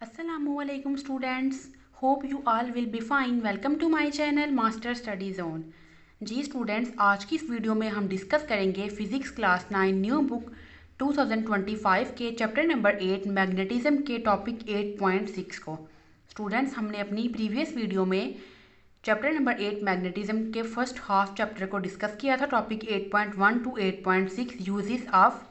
Assalamualaikum students. Hope you all will be fine. Welcome to my channel Master Study Zone. Ji students, आज की इस video में हम discuss करेंगे physics class 9 new book 2025 के chapter number 8 magnetism के topic 8.6 को। स्टूडेंट्स, हमने अपनी प्रीवियस वीडियो में चैप्टर नंबर 8 मैग्नेटिज्म के फर्स्ट हाफ चैप्टर को डिस्कस किया था, topic 8.1 to 8.6 uses of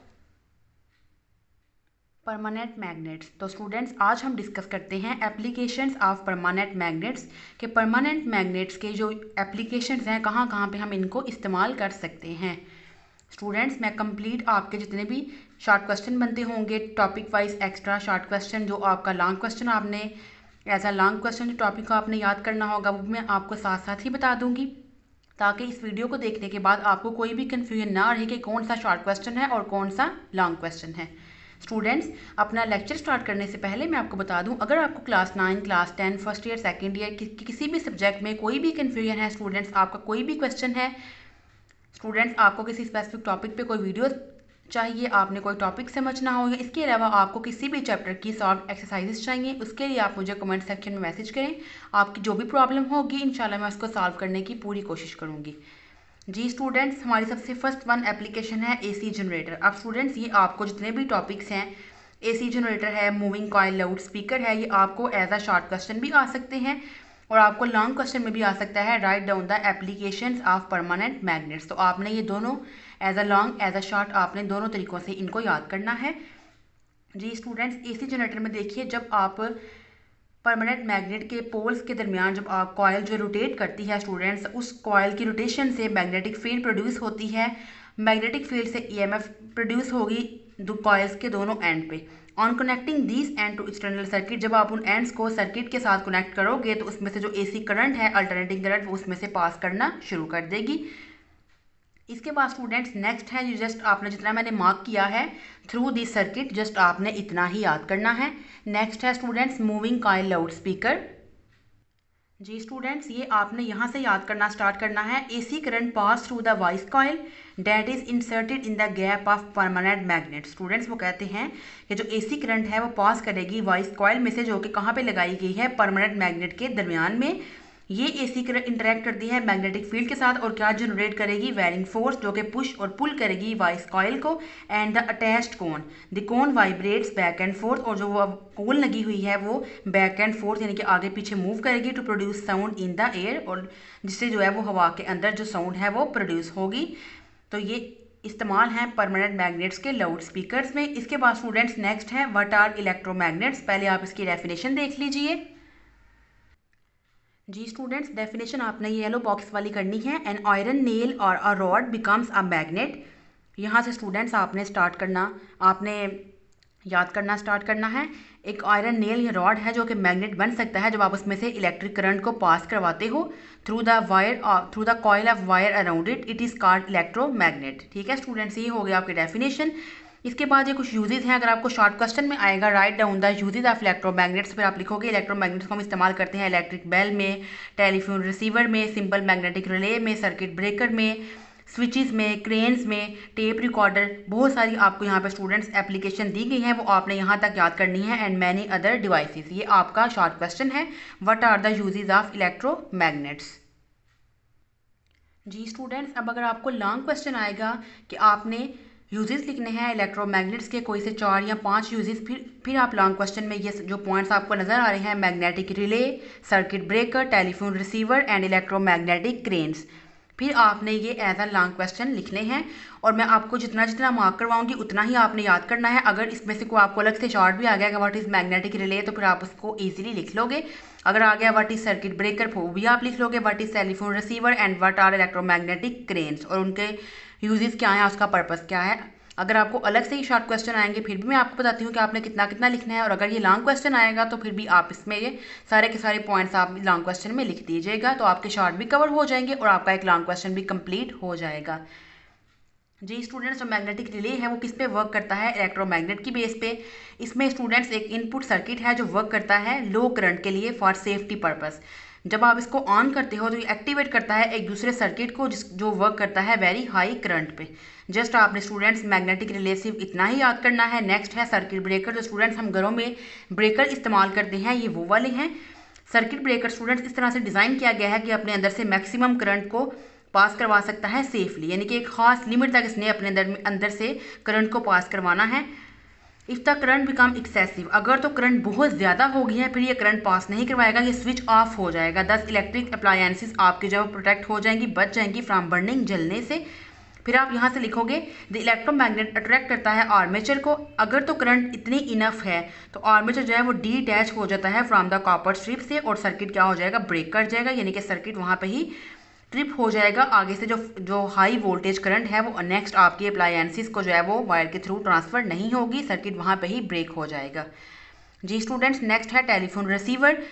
permanent magnets. तो स्टूडेंट्स, आज हम डिस्कस करते हैं एप्लीकेशंस ऑफ परमानेंट मैग्नेट्स के परमानेंट मैग्नेट्स के जो एप्लीकेशंस हैं, कहाँ कहाँ पे हम इनको इस्तेमाल कर सकते हैं। स्टूडेंट्स, मैं कंप्लीट आपके जितने भी शॉर्ट क्वेश्चन बनते होंगे topic wise extra short question, जो आपका लॉन्ग क्वेश्चन आपने एज अ लॉन्ग क्वेश्चन जो टॉपिक को आपने याद करना होगा, वो मैं आपको साथ साथ ही बता दूंगी, ताकि इस वीडियो को देखने के बाद आपको कोई भी कन्फ्यूजन ना रहे कि कौन सा शॉर्ट क्वेश्चन है और कौन सा लॉन्ग क्वेश्चन है। स्टूडेंट्स, अपना लेक्चर स्टार्ट करने से पहले मैं आपको बता दूं, अगर आपको class 9, class 10, first year, second year किसी भी सब्जेक्ट में कोई भी कन्फ्यूजन है, स्टूडेंट्स आपका कोई भी क्वेश्चन है, स्टूडेंट्स आपको किसी स्पेसिफिक टॉपिक पे कोई वीडियो चाहिए, आपने कोई टॉपिक समझना हो, या इसके अलावा आपको किसी भी चैप्टर की सॉल्व एक्सरसाइजेस चाहिए, उसके लिए आप मुझे कमेंट सेक्शन में मैसेज करें। आपकी जो भी प्रॉब्लम होगी इंशाल्लाह मैं उसको सॉल्व करने की पूरी कोशिश करूँगी। जी स्टूडेंट्स, हमारी सबसे फर्स्ट वन एप्लीकेशन है एसी जनरेटर। अब स्टूडेंट्स, ये आपको जितने भी टॉपिक्स हैं, एसी जनरेटर है, मूविंग कॉइल, लाउड स्पीकर है, ये आपको एज अ शॉर्ट क्वेश्चन भी आ सकते हैं और आपको लॉन्ग क्वेश्चन में भी आ सकता है। Write down the applications of permanent magnets. तो आपने ये दोनों as a long as a short आपने दोनों तरीक़ों से इनको याद करना है। जी स्टूडेंट्स, एसी जनरेटर में देखिए, जब आप परमानेंट मैग्नेट के पोल्स के दरमियान जब आप कॉयल जो रोटेट करती है स्टूडेंट्स, उस कॉयल की रोटेशन से मैग्नेटिक फील्ड प्रोड्यूस होती है। मैग्नेटिक फील्ड से ईएमएफ प्रोड्यूस होगी कॉयल्स के दोनों एंड पे। On connecting these end to external circuit, जब आप उन एंड्स को सर्किट के साथ कनेक्ट करोगे तो उसमें से जो एसी करंट है, अल्टरनेटिंग करंट, वो उसमें से पास करना शुरू कर देगी। इसके बाद स्टूडेंट्स नेक्स्ट है, जस्ट आपने जितना मैंने मार्क किया है थ्रू दिस सर्किट, जस्ट आपने इतना ही याद करना है। नेक्स्ट है students moving coil loudspeaker. जी स्टूडेंट्स, ये आपने यहाँ से याद करना स्टार्ट करना है। AC current pass through the voice coil that is inserted in the gap of permanent magnet. Students, वो कहते हैं कि जो एसी करंट है वो पास करेगी वॉइस कॉइल में से, जो कि कहाँ पे लगाई गई है, परमानेंट मैग्नेट के दरमियान में। ये एसी करंट इंटरेक्ट करती है मैग्नेटिक फील्ड के साथ और क्या जनरेट करेगी, वेरिंग फोर्स, जो कि पुश और पुल करेगी वॉइस कॉइल को। And the attached cone, the cone vibrates back and fourth, और जो वो कोन लगी हुई है वो बैक एंड फोर्थ यानी कि आगे पीछे मूव करेगी to produce sound in the air, और जिससे जो है वो हवा के अंदर जो साउंड है वो प्रोड्यूस होगी। तो ये इस्तेमाल हैं परमानेंट मैग्नेट्स के लाउड स्पीकर्स में। इसके बाद स्टूडेंट्स नेक्स्ट है व्हाट आर इलेक्ट्रोमैग्नेट्स। पहले आप इसकी डेफिनेशन देख लीजिए। जी स्टूडेंट्स, डेफिनेशन आपने ये येलो बॉक्स वाली करनी है। एन आयरन नेल और a rod becomes a magnet. यहाँ से स्टूडेंट्स आपने स्टार्ट करना, आपने याद करना स्टार्ट करना है। एक आयरन नेल या रॉड है जो कि मैग्नेट बन सकता है जब आप उसमें से इलेक्ट्रिक करंट को पास करवाते हो through the coil of wire around it, it is called electromagnet. ठीक है स्टूडेंट्स, ये हो गया आपकी डेफिनेशन। इसके बाद ये कुछ यूजेस हैं, अगर आपको शॉर्ट क्वेश्चन में आएगा right down the uses of electromagnets, फिर आप लिखोगे इलेक्ट्रोमैग्नेट्स को हम इस्तेमाल करते हैं इलेक्ट्रिक बेल में, टेलीफोन रिसीवर में, सिंपल मैग्नेटिक रिले में, सर्किट ब्रेकर में, स्विचेस में, क्रेन्स में, टेप रिकॉर्डर, बहुत सारी आपको यहाँ पे स्टूडेंट्स एप्लीकेशन दी गई हैं, वो आपने यहाँ तक याद करनी है। एंड मैनी अदर डिवाइसेस, ये आपका शॉर्ट क्वेश्चन है। What are the uses of electromagnets. जी स्टूडेंट्स, अब अगर आपको लॉन्ग क्वेश्चन आएगा कि आपने यूजेस लिखने हैं इलेक्ट्रोमैग्नेट्स के कोई से 4 या 5 यूजेस, फिर आप लॉन्ग क्वेश्चन में ये जो पॉइंट्स आपको नज़र आ रहे हैं, magnetic relay, circuit breaker, telephone receiver and electromagnetic cranes, फिर आपने ये एज अ लॉन्ग क्वेश्चन लिखने हैं। और मैं आपको जितना जितना मार्क करवाऊंगी उतना ही आपने याद करना है। अगर इसमें से कोई आपको अलग से शॉर्ट भी आ गया कि व्हाट इज़ मैग्नेटिक रिले, तो फिर आप उसको ईजिली लिख लोगे। अगर आ गया व्हाट इज़ सर्किट ब्रेकर, वो भी आप लिख लोगे। What is telephone receiver and what are electromagnetic cranes, और उनके यूजेस क्या है, उसका पर्पज़ क्या है। अगर आपको अलग से ही शॉर्ट क्वेश्चन आएंगे फिर भी मैं आपको बताती हूँ कि आपने कितना कितना लिखना है। और अगर ये लॉन्ग क्वेश्चन आएगा तो फिर भी आप इसमें ये सारे के सारे पॉइंट्स आप लॉन्ग क्वेश्चन में लिख दीजिएगा, तो आपके शॉर्ट भी कवर हो जाएंगे और आपका एक लॉन्ग क्वेश्चन भी कंप्लीट हो जाएगा। जी स्टूडेंट्स, जो मैग्नेटिक रिले है वो किस पे वर्क करता है, इलेक्ट्रोमैग्नेट की बेस पे। इसमें स्टूडेंट्स एक इनपुट सर्किट है जो वर्क करता है लो करंट के लिए फॉर सेफ्टी पर्पस। जब आप इसको ऑन करते हो तो ये एक्टिवेट करता है एक दूसरे सर्किट को जो वर्क करता है वेरी हाई करंट पे। जस्ट आपने स्टूडेंट्स मैग्नेटिक रिले सिर्फ इतना ही याद करना है। नेक्स्ट है सर्किट ब्रेकर। जो स्टूडेंट्स हम घरों में ब्रेकर इस्तेमाल करते हैं ये वो वाले हैं। सर्किट ब्रेकर स्टूडेंट्स इस तरह से डिज़ाइन किया गया है कि अपने अंदर से मैक्सिमम करंट को पास करवा सकता है सेफली, यानी कि एक खास लिमिट तक इसने अपने अंदर से करंट को पास करवाना है। If the current become excessive, अगर तो करंट बहुत ज़्यादा हो गई है फिर ये करंट पास नहीं करवाएगा, ये स्विच ऑफ हो जाएगा। 10 इलेक्ट्रिक अप्लायंसेस आपके जो प्रोटेक्ट हो जाएंगी, बच जाएंगी फ्रॉम बर्निंग, जलने से। फिर आप यहाँ से लिखोगे द इलेक्ट्रोमैग्नेट अट्रैक्ट करता है आर्मेचर को। अगर तो करंट इतनी इनफ है तो आर्मेचर जो है वो डीटैच हो जाता है फ्रॉम द कॉपर स्ट्रिप से और सर्किट क्या हो जाएगा, ब्रेक कर जाएगा, यानी कि सर्किट वहाँ पे ही ट्रिप हो जाएगा। आगे से जो हाई वोल्टेज करंट है वो नेक्स्ट आपके अप्लायंसेस को जो है वो वायर के थ्रू ट्रांसफ़र नहीं होगी, सर्किट वहाँ पे ही ब्रेक हो जाएगा। जी स्टूडेंट्स, नेक्स्ट है टेलीफोन रिसीवर।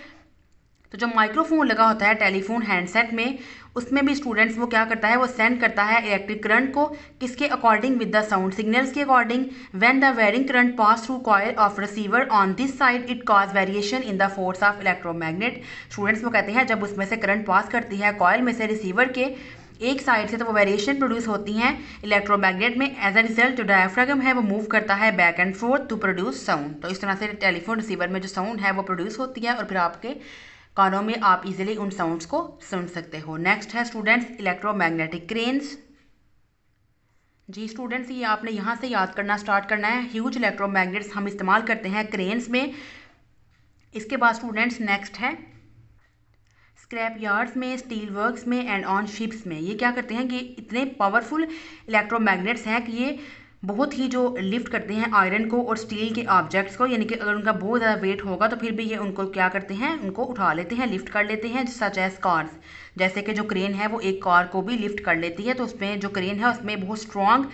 तो जो माइक्रोफोन लगा होता है टेलीफोन हैंडसेट में, उसमें भी स्टूडेंट्स वो क्या करता है, वो सेंड करता है इलेक्ट्रिक करंट को, किसके according, with the sound signals के according. When the varying current pass through coil of receiver on this side it cause variation in the force of electromagnet. Students वो कहते हैं जब उसमें से करंट पास करती है कॉइल में से रिसीवर के एक साइड से तो वो वेरिएशन प्रोड्यूस होती हैं इलेक्ट्रोमैग्नेट में। एज अ रिजल्ट जो डायफ्रागम है वो मूव करता है back and forth to produce sound. तो इस तरह से टेलीफोन रिसीवर में जो साउंड है वो प्रोड्यूस होती है और फिर आपके कानों में आप इजीली उन साउंड्स को सुन सकते हो। नेक्स्ट है स्टूडेंट्स इलेक्ट्रोमैग्नेटिक क्रेन्स। जी स्टूडेंट्स, ये आपने यहाँ से याद करना स्टार्ट करना है। ह्यूज इलेक्ट्रोमैग्नेट्स हम इस्तेमाल करते हैं क्रेन्स में। इसके बाद स्टूडेंट्स नेक्स्ट है स्क्रैप यार्ड्स में, स्टील वर्क्स में एंड ऑन शिप्स में। ये क्या करते हैं कि इतने पावरफुल इलेक्ट्रोमैग्नेट्स हैं कि ये बहुत ही जो लिफ्ट करते हैं आयरन को और स्टील के ऑब्जेक्ट्स को, यानी कि अगर उनका बहुत ज़्यादा वेट होगा तो फिर भी ये उनको क्या करते हैं, उनको उठा लेते हैं, लिफ्ट कर लेते हैं। सच एज कार्स, जैसे कि जो क्रेन है वो एक कार को भी लिफ्ट कर लेती है। तो उसमें जो क्रेन है उसमें बहुत स्ट्रॉन्ग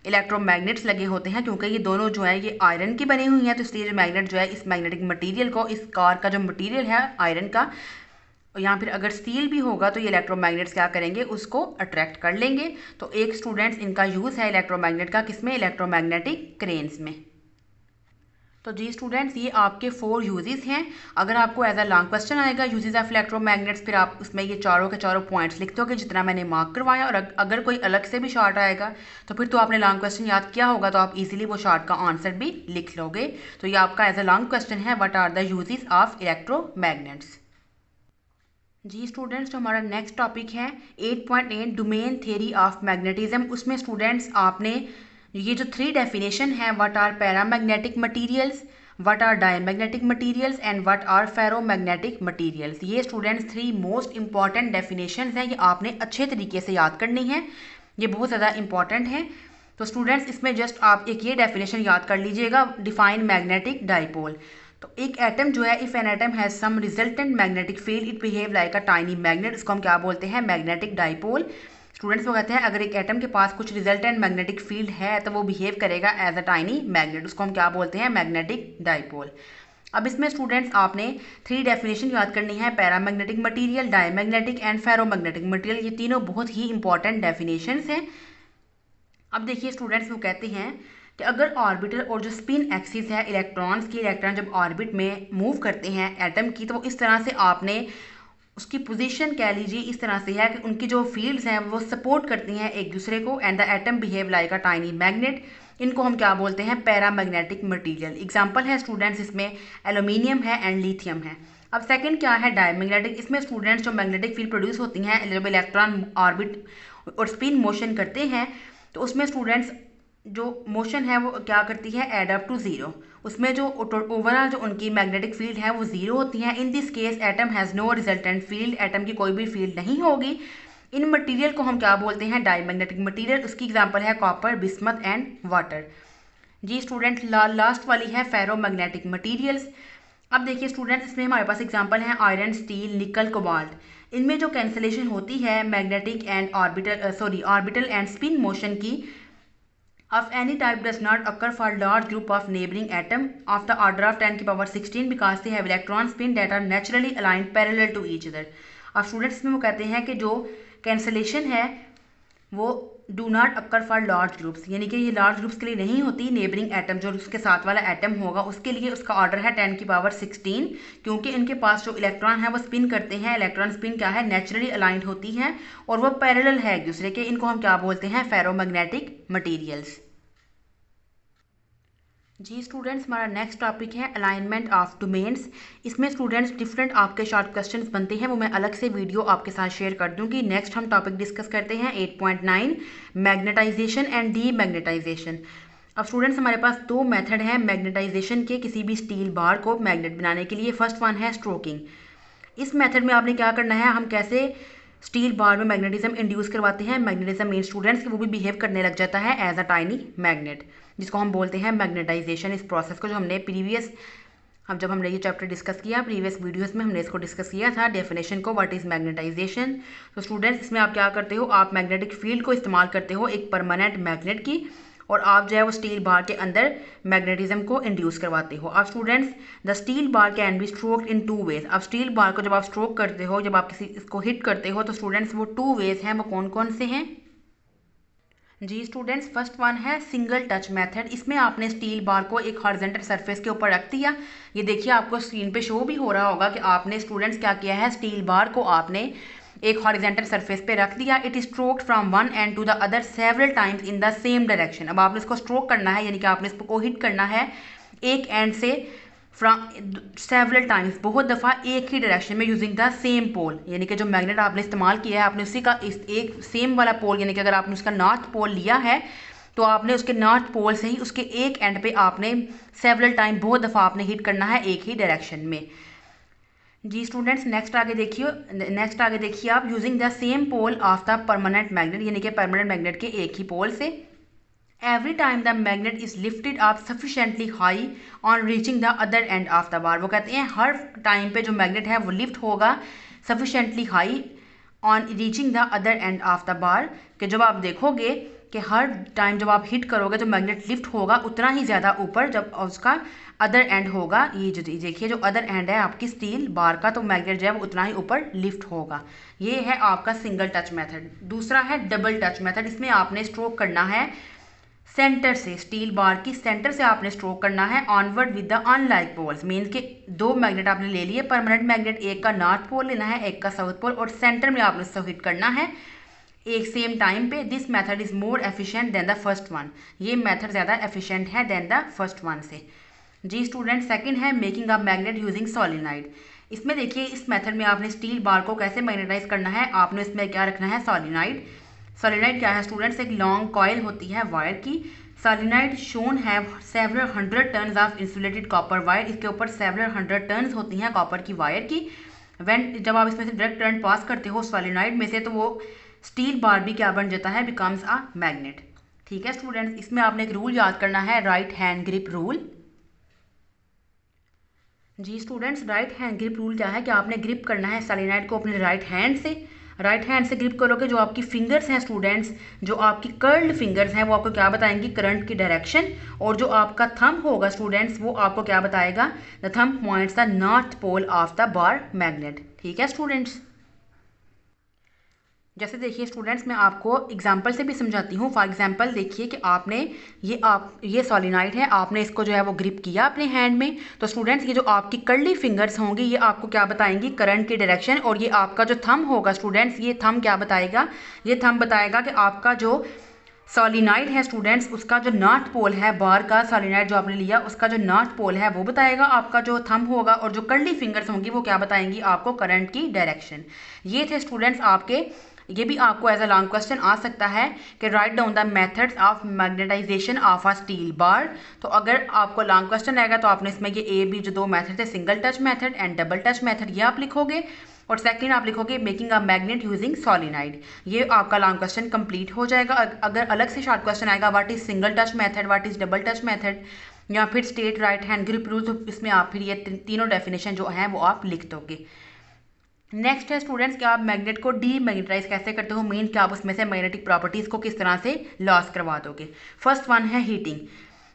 इलेक्ट्रोमैग्नेट्स लगे होते हैं, क्योंकि ये दोनों जो है ये आयरन की बनी हुई हैं। तो इसलिए मैग्नेट जो है इस मैग्नेटिक मटीरियल को, इस कार का जो मटीरियल है आयरन का, या फिर अगर स्टील भी होगा तो ये इलेक्ट्रोमैग्नेट्स क्या करेंगे, उसको अट्रैक्ट कर लेंगे। तो एक स्टूडेंट्स इनका यूज़ है इलेक्ट्रोमैग्नेट का किसमें, इलेक्ट्रोमैग्नेटिक क्रेन्स में। तो जी स्टूडेंट्स, ये आपके 4 यूजेस हैं। अगर आपको एज अ लॉन्ग क्वेश्चन आएगा यूजेस ऑफ इलेक्ट्रोमैग्नेट्स, फिर आप उसमें ये चारों के चारों पॉइंट्स लिखते हो जितना मैंने मार्क करवाया। और अगर कोई अलग से भी शॉर्ट आएगा तो फिर तो आपने लॉन्ग क्वेश्चन याद किया होगा, तो आप इजीली वो शॉर्ट का आंसर भी लिख लोगे। तो ये आपका एज अ लॉन्ग क्वेश्चन है, what are the uses of electromagnets. जी स्टूडेंट्स, जो हमारा नेक्स्ट टॉपिक है 8.8 डोमेन थ्योरी ऑफ मैग्नेटिज्म। उसमें स्टूडेंट्स आपने ये जो 3 डेफिनेशन है, what are paramagnetic materials, what are diamagnetic materials and what are ferromagnetic materials, ये स्टूडेंट्स 3 मोस्ट इंपॉर्टेंट डेफिनेशंस हैं। ये आपने अच्छे तरीके से याद करनी है, ये बहुत ज़्यादा इंपॉर्टेंट है। तो स्टूडेंट्स इसमें जस्ट आप एक ये डेफिनेशन याद कर लीजिएगा, डिफाइन मैग्नेटिक डाइपोल। तो एक एटम जो है, if an atom has some resultant magnetic field it behave like a tiny magnet, इसको हम क्या बोलते हैं, मैग्नेटिक डाइपोल। स्टूडेंट्स वो कहते हैं अगर एक एटम के पास कुछ रिजल्टेंट मैग्नेटिक फील्ड है तो वो बिहेव करेगा एज अ टाइनी मैग्नेट, उसको हम क्या बोलते हैं, मैग्नेटिक डाइपोल। अब इसमें स्टूडेंट्स आपने 3 डेफिनेशन याद करनी है, paramagnetic material, diamagnetic and ferromagnetic material. ये तीनों बहुत ही इंपॉर्टेंट डेफिनेशंस हैं। अब देखिए स्टूडेंट्स, वो कहते हैं कि अगर ऑर्बिटल और जो स्पिन एक्सिस है इलेक्ट्रॉन्स की, इलेक्ट्रॉन जब ऑर्बिट में मूव करते हैं एटम की, तो वो इस तरह से आपने उसकी पोजीशन कह लीजिए इस तरह से है कि उनकी जो फील्ड्स हैं वो सपोर्ट करती हैं एक दूसरे को। And the atom behave like a tiny magnet, इनको हम क्या बोलते हैं, पैरामैग्नेटिक मटीरियल। एग्जांपल है स्टूडेंट्स इसमें एल्यूमिनियम है एंड लिथियम है। अब सेकंड क्या है, डायमैग्नेटिक। इसमें स्टूडेंट्स जो मैग्नेटिक फील्ड प्रोड्यूस होती हैं जब इलेक्ट्रॉन ऑर्बिट और स्पिन मोशन करते हैं, तो उसमें स्टूडेंट्स जो मोशन है वो क्या करती है, एड अप टू 0। उसमें जो ओवरऑल जो उनकी मैग्नेटिक फील्ड है वो 0 होती है। In this case atom has no resultant field, atom की कोई भी फील्ड नहीं होगी। इन मटेरियल को हम क्या बोलते हैं, डायमैग्नेटिक मटेरियल। उसकी एग्जांपल है कॉपर, बिस्मथ एंड वाटर। जी स्टूडेंट, लास्ट वाली है फेरोमैग्नेटिक मटेरियल्स। अब देखिए स्टूडेंट्स, इसमें हमारे पास एग्जांपल हैं आयरन, स्टील, निकल, कोबाल्ट। इनमें जो कैंसलेशन होती है magnetic and orbital and spin motion की of any type does not occur for large group of neighboring atom of the order of 10 की power 16 because they have electron spin that are naturally aligned parallel to each other। अब students में वो कहते हैं कि जो cancellation है वो do not occur for large groups, यानी कि ये लार्ज ग्रुप्स के लिए नहीं होती। नेबरिंग एटम जो उसके साथ वाला एटम होगा उसके लिए उसका ऑर्डर है 10⁻16, क्योंकि इनके पास जो इलेक्ट्रॉन है वो स्पिन करते हैं। इलेक्ट्रॉन स्पिन क्या है, नेचुरली अलाइंड होती हैं और वो पैरेलल है एक दूसरे के। इनको हम क्या बोलते हैं, फेरोमैग्नेटिक मटीरियल्स। जी स्टूडेंट्स, हमारा नेक्स्ट टॉपिक है अलाइनमेंट ऑफ डोमेन्स। इसमें स्टूडेंट्स डिफरेंट आपके शॉर्ट क्वेश्चंस बनते हैं, वो मैं अलग से वीडियो आपके साथ शेयर कर दूंगी। नेक्स्ट हम टॉपिक डिस्कस करते हैं 8.9 मैग्नेटाइजेशन एंड डीमैग्नेटाइजेशन। अब स्टूडेंट्स हमारे पास दो मेथड हैं मैग्नेटाइजेशन के, किसी भी स्टील बार को मैग्नेट बनाने के लिए। फर्स्ट वन है स्ट्रोकिंग। इस मेथड में आपने क्या करना है, हम कैसे स्टील बार में मैग्नेटिज्म इंड्यूस करवाते हैं। मैग्नेटिज्म मीन स्टूडेंट्स कि वो भी बिहेव करने लग जाता है एज अ टाइनी मैग्नेट, जिसको हम बोलते हैं मैग्नेटाइजेशन। इस प्रोसेस को जो हमने जब हमने ये चैप्टर डिस्कस किया प्रीवियस वीडियोस में, हमने इसको डिस्कस किया था डेफिनेशन को, व्हाट इज़ मैग्नेटाइजेशन। तो स्टूडेंट्स इसमें आप क्या करते हो, आप मैग्नेटिक फील्ड को इस्तेमाल करते हो एक परमानेंट मैग्नेट की, और आप जो है वो स्टील बार के अंदर मैग्नेटिज्म को इंड्यूस करवाते हो। अब students the steel bar can be stroked in 2 ways. अब स्टील बार को जब आप स्ट्रोक करते हो, जब आप किसी इसको हिट करते हो, तो स्टूडेंट्स वो 2 वेज हैं, वो कौन कौन से हैं। जी स्टूडेंट्स, फर्स्ट वन है सिंगल टच मेथड। इसमें आपने स्टील बार को एक हॉरिजॉन्टल सरफेस के ऊपर रख दिया। ये देखिए आपको स्क्रीन पे शो भी हो रहा होगा कि आपने स्टूडेंट्स क्या किया है, स्टील बार को आपने एक हॉरिजॉन्टल सरफेस पे रख दिया। It is stroked from one end to the other several times in the same direction. अब आपने इसको स्ट्रोक करना है, यानी कि आपने इसको हिट करना है एक एंड से फ्रॉम सेवरल टाइम्स, बहुत दफ़ा एक ही डायरेक्शन में, यूजिंग द सेम पोल। यानी कि जो मैग्नेट आपने इस्तेमाल किया है आपने उसी का एक सेम वाला पोल, यानी कि अगर आपने उसका नॉर्थ पोल लिया है तो आपने उसके नॉर्थ पोल से ही उसके एक एंड पे आपने सेवरल टाइम बहुत दफ़ा आपने हिट करना है एक ही डायरेक्शन में। जी स्टूडेंट्स, नेक्स्ट आगे देखिए आप, using the same pole of the permanent magnet, यानी कि परमानेंट मैग्नेट के एक ही पोल से। Every time the magnet is lifted up sufficiently high on reaching the other end of the bar. वो कहते हैं हर टाइम पे जो मैग्नेट है वो लिफ्ट होगा sufficiently high on reaching the other end of the बार, कि जब आप देखोगे कि हर टाइम जब आप हिट करोगे तो मैग्नेट लिफ्ट होगा उतना ही ज़्यादा ऊपर जब उसका अदर एंड होगा। ये जो देखिए जो अदर एंड है आपकी स्टील बार का, तो मैग्नेट जो है वो उतना ही ऊपर लिफ्ट होगा। ये है आपका सिंगल टच मेथड। दूसरा है डबल टच मेथड। इसमें आपने स्ट्रोक करना है सेंटर से, स्टील बार की सेंटर से आपने स्ट्रोक करना है onward with the unlike poles. Means के दो मैग्नेट आपने ले लिए परमानेंट मैग्नेट, एक का नॉर्थ पोल लेना है एक का साउथ पोल, और सेंटर में आपने उसको हिट करना है एक सेम टाइम पे। This method is more efficient then the first one. ये मेथड ज़्यादा एफिशिएंट है देन द फर्स्ट वन से। जी स्टूडेंट, सेकंड है making a magnet using solenoid. इसमें देखिए इस मेथड में आपने स्टील बार को कैसे मैग्नेटाइज करना है, आपने इसमें क्या रखना है, सोलिनॉइड। सोलिनॉइड क्या है स्टूडेंट्स, एक लॉन्ग कॉइल होती है वायर की। Solenoid shown have several 100 tons of insulated copper wire. इसके ऊपर सेवरल 100 टन्स होती हैं कॉपर की वायर की। जब आप इसमें से डायरेक्ट करंट पास करते हो सोलिनॉइड में से, तो वो स्टील बार भी क्या बन जाता है, बिकम्स अ मैग्नेट। ठीक है स्टूडेंट्स, इसमें आपने एक रूल याद करना है, राइट हैंड ग्रिप रूल। जी students, right hand grip rule क्या है कि आपने ग्रिप करना है सोलिनॉइड को अपने राइट हैंड से। राइट हैंड से ग्रिप करोगे, जो आपकी फिंगर्स हैं स्टूडेंट्स, जो आपकी कर्ल्ड फिंगर्स हैं वो आपको क्या बताएंगी, करंट की डायरेक्शन। और जो आपका थंब होगा स्टूडेंट्स वो आपको क्या बताएगा, the thumb points the north pole of the bar magnet. ठीक है स्टूडेंट्स, जैसे देखिए स्टूडेंट्स मैं आपको एग्जांपल से भी समझाती हूँ। फॉर एग्जांपल देखिए कि आपने ये सोलिनॉइड है, आपने इसको जो है वो ग्रिप किया अपने हैंड में, तो स्टूडेंट्स ये जो आपकी कर्ली फिंगर्स होंगी ये आपको क्या बताएंगी, करंट की डायरेक्शन। और ये आपका जो थंब होगा स्टूडेंट्स, ये थंब क्या बताएगा, ये थंब बताएगा कि आपका जो सोलिनॉइड है स्टूडेंट्स, उसका जो नॉर्थ पोल है बार का, सोलिनॉइड जो आपने लिया उसका जो नॉर्थ पोल है वो बताएगा आपका जो थंब होगा, और जो कर्ली फिंगर्स होंगी वो क्या बताएंगी आपको, करंट की डायरेक्शन। ये थे स्टूडेंट्स आपके, ये भी आपको एज अ लॉन्ग क्वेश्चन आ सकता है कि right down the methods of magnetization of a steel bar. तो अगर आपको लॉन्ग क्वेश्चन आएगा तो आपने इसमें ये ए बी जो दो मेथड है, single touch method and double touch method, ये आप लिखोगे। और सेकंड आप लिखोगे making a magnet using solenoid. ये आपका लॉन्ग क्वेश्चन कंप्लीट हो जाएगा। अगर अलग से शॉर्ट क्वेश्चन आएगा what is single touch method, what is double touch method, या फिर state right hand grip rule, तो इसमें आप फिर ये तीनों डेफिनेशन जो हैं वो आप लिख दोगे। नेक्स्ट है स्टूडेंट्स कि आप मैग्नेट को डीमैग्नेटाइज कैसे करते हो, मीन कि आप उसमें से मैग्नेटिक प्रॉपर्टीज़ को किस तरह से लॉस करवा दोगे। फर्स्ट वन है हीटिंग।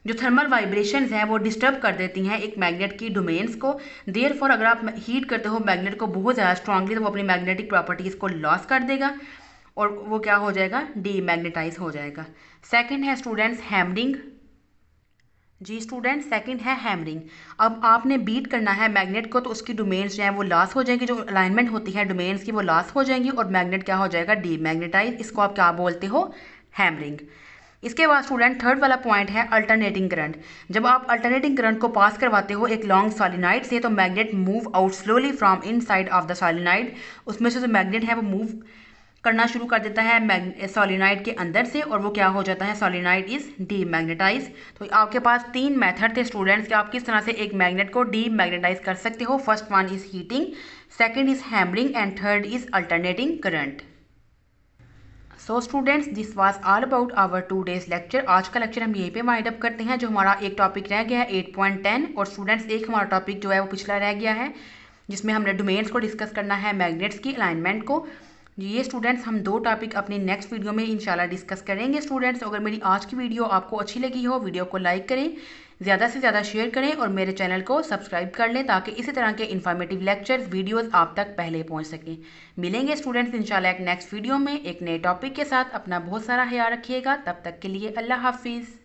जो थर्मल वाइब्रेशंस हैं वो डिस्टर्ब कर देती हैं एक मैग्नेट की डोमेन्स को। देयरफॉर अगर आप हीट करते हो मैग्नेट को बहुत ज़्यादा स्ट्रांगली, तो वो अपनी मैग्नेटिक प्रॉपर्टीज़ को लॉस कर देगा। और वो क्या हो जाएगा, डीमैग्नेटाइज हो जाएगा। सेकंड है स्टूडेंट्स हैमरिंग। जी स्टूडेंट, सेकंड है हैमरिंग। अब आपने बीट करना है मैग्नेट को, तो उसकी डोमेन्स जो है वो लॉस हो जाएंगी, जो अलाइनमेंट होती है डोमेन्स की वो लॉस हो जाएंगी और मैग्नेट क्या हो जाएगा, डीमैग्नेटाइज। इसको आप क्या बोलते हो, हैमरिंग। इसके बाद स्टूडेंट थर्ड वाला पॉइंट है अल्टरनेटिंग करंट। जब आप अल्टरनेटिंग करंट को पास करवाते हो एक लॉन्ग सॉलिनॉइड से, तो magnet move out slowly from inside of the solenoid. उसमें से जो मैग्नेट है वो मूव करना शुरू कर देता है सॉलिनॉइड के अंदर से, और वो क्या हो जाता है, सॉलिनॉइड इज डीमैग्नेटाइज। तो आपके पास 3 मेथड थे स्टूडेंट्स कि आप किस तरह से एक मैग्नेट को डीमैग्नेटाइज कर सकते हो। First one is heating, second is hammering and third is alternating current. So students, this was all about our 2 days lecture. आज का लेक्चर हम यहीं पे वाइंड अप करते हैं। जो हमारा एक टॉपिक रह गया है 8.10, और स्टूडेंट्स एक हमारा टॉपिक जो है वो पिछला रह गया है, जिसमें हमने डोमेन्स को डिस्कस करना है, मैग्नेट्स की अलाइनमेंट को। ये स्टूडेंट्स हम 2 टॉपिक अपनी नेक्स्ट वीडियो में इंशाल्लाह डिस्कस करेंगे। स्टूडेंट्स, अगर मेरी आज की वीडियो आपको अच्छी लगी हो, वीडियो को लाइक करें, ज़्यादा से ज़्यादा शेयर करें और मेरे चैनल को सब्सक्राइब कर लें, ताकि इसी तरह के इन्फॉर्मेटिव लेक्चर्स वीडियोस आप तक पहले पहुंच सकें। मिलेंगे स्टूडेंट्स इंशाल्लाह एक नेक्स्ट वीडियो में एक नए टॉपिक के साथ। अपना बहुत सारा ख्याल रखिएगा। तब तक के लिए अल्लाह हाफिज़।